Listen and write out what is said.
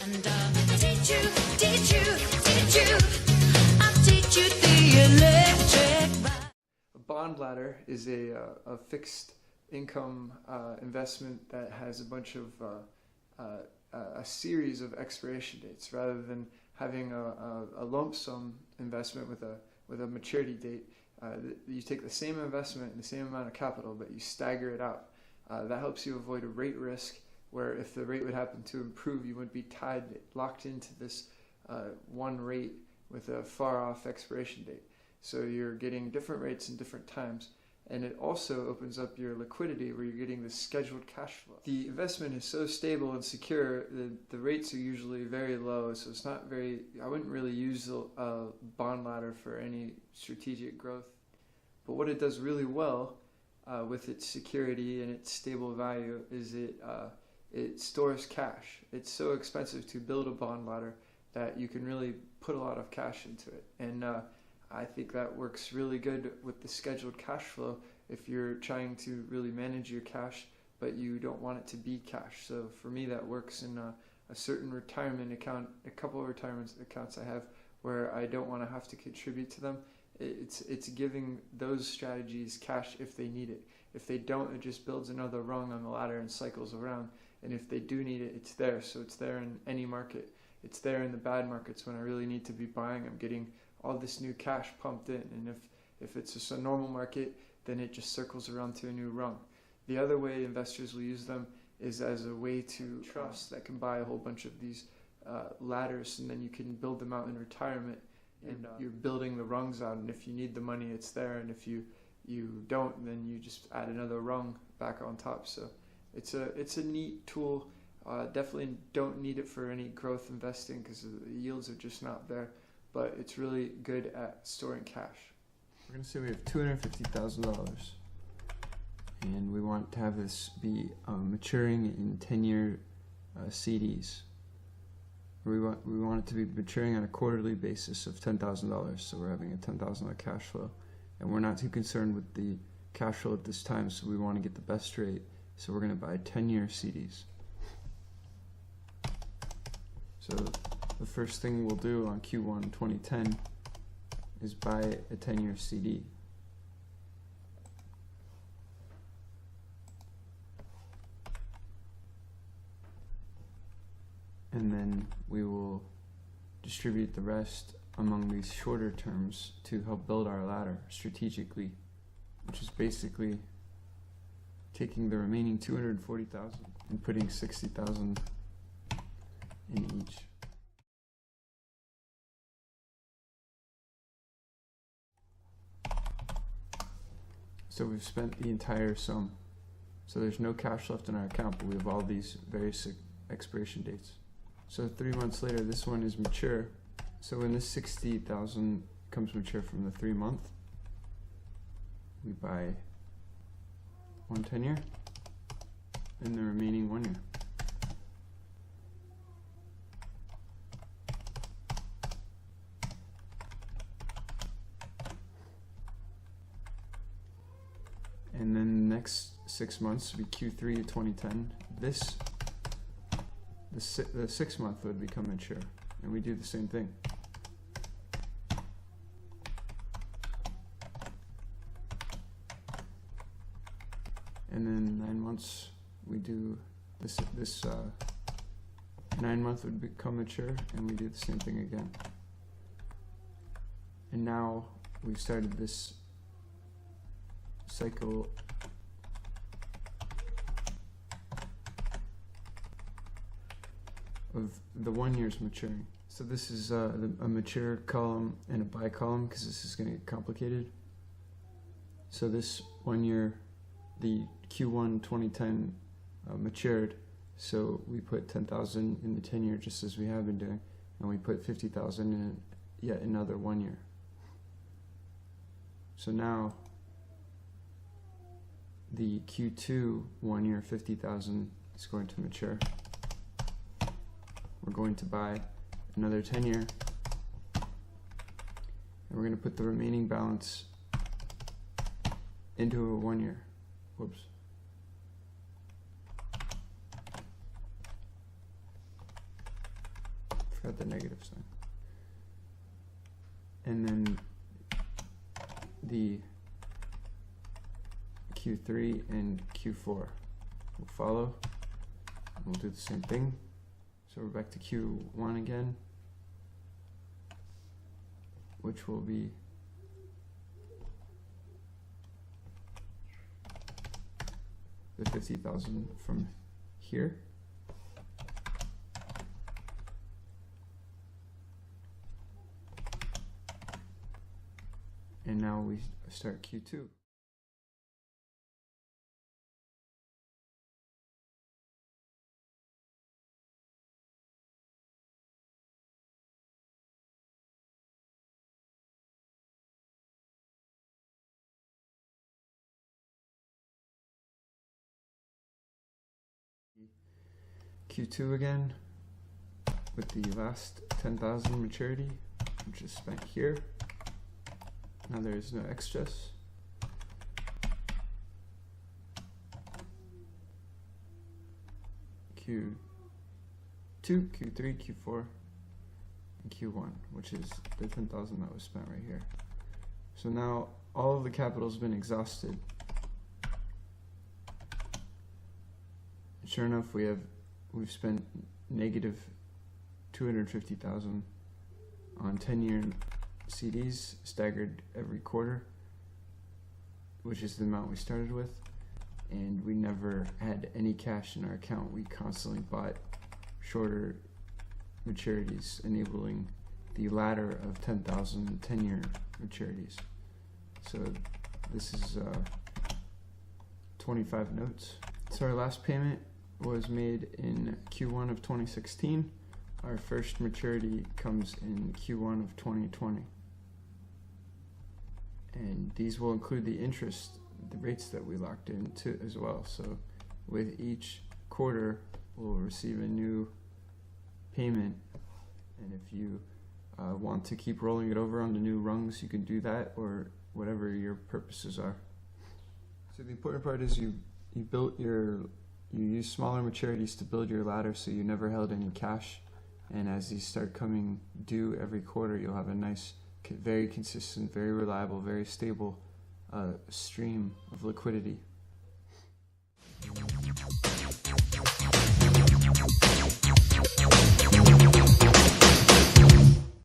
And I'll teach you, I'll teach you the electric ride. A bond ladder is a fixed income investment that has a bunch of a series of expiration dates rather than having a lump sum investment with a maturity date. You take the same investment and the same amount of capital, but you stagger it out. That helps you avoid a rate risk, where if the rate would happen to improve, you wouldn't be locked into this one rate with a far off expiration date. So you're getting different rates in different times, and it also opens up your liquidity, where you're getting this scheduled cash flow. The investment is so stable and secure, the rates are usually very low, so it's not very, I wouldn't really use a bond ladder for any strategic growth. But what it does really well with its security and its stable value is it stores cash. It's so expensive to build a bond ladder that you can really put a lot of cash into it. And I think that works really good with the scheduled cash flow if you're trying to really manage your cash, but you don't want it to be cash. So for me, that works in a certain retirement account, a couple of retirement accounts I have where I don't want to have to contribute to them. It's giving those strategies cash if they need it. If they don't, it just builds another rung on the ladder and cycles around. And if they do need it, it's there. So it's there in any market. It's there in the bad markets when I really need to be buying. I'm getting all this new cash pumped in. And if it's just a normal market, then it just circles around to a new rung. The other way investors will use them is as a way to trust that can buy a whole bunch of these ladders, and then you can build them out in retirement. And you're building the rungs out, and if you need the money, it's there, and if you don't, then you just add another rung back on top. So it's a neat tool. Definitely don't need it for any growth investing because the yields are just not there, but it's really good at storing cash. We're going to say we have $250,000, and we want to have this be maturing in 10-year CDs. We want it to be maturing on a quarterly basis of $10,000, so we're having a $10,000 cash flow, and we're not too concerned with the cash flow at this time, so we want to get the best rate, so we're going to buy 10-year CDs. So the first thing we'll do on Q1 2010 is buy a 10-year CD. And then we will distribute the rest among these shorter terms to help build our ladder strategically, which is basically taking the remaining $240,000 and putting $60,000 in each. So we've spent the entire sum. So there's no cash left in our account, but we have all these various expiration dates. So 3 months later, this one is mature. So when this $60,000 comes mature from the 3 month, we buy one 10-year and the remaining 1 year. And then the next 6 months will be Q3 of 2010. The 6 month would become mature, and we do the same thing. And then 9 months, we do this 9 month would become mature, and we do the same thing again. And now we've started this cycle of the 1 year's maturing. So this is a mature column and a buy column, because this is going to get complicated. So this 1 year, the Q1 2010 matured, so we put 10,000 in the 10 year just as we have been doing, and we put 50,000 in yet another 1 year. So now the Q2 1 year 50,000 is going to mature. We're going to buy another 10 year, and we're going to put the remaining balance into a 1 year. Whoops. forgot the negative sign. And then the Q3 and Q4 will follow. We'll do the same thing. So we're back to Q1 again, which will be the 50,000 from here. And now we start Q2. Q2 again with the last 10,000 maturity, which is spent here. Now there is no extras. Q2, Q3, Q4, and Q1, which is the 10,000 that was spent right here. So now all of the capital has been exhausted. And sure enough, we've spent negative 250,000 on 10-year CDs staggered every quarter, which is the amount we started with, and we never had any cash in our account. We constantly bought shorter maturities, enabling the ladder of 10,000 10-year maturities. So this is 25 notes. So our last payment was made in Q1 of 2016. Our first maturity comes in Q1 of 2020. And these will include the interest, the rates that we locked in too, as well. So with each quarter, we'll receive a new payment. And if you want to keep rolling it over on the new rungs, you can do that, or whatever your purposes are. So the important part is you use smaller maturities to build your ladder, so you never held any cash. And as these start coming due every quarter, you'll have a nice, very consistent, very reliable, very stable stream of liquidity.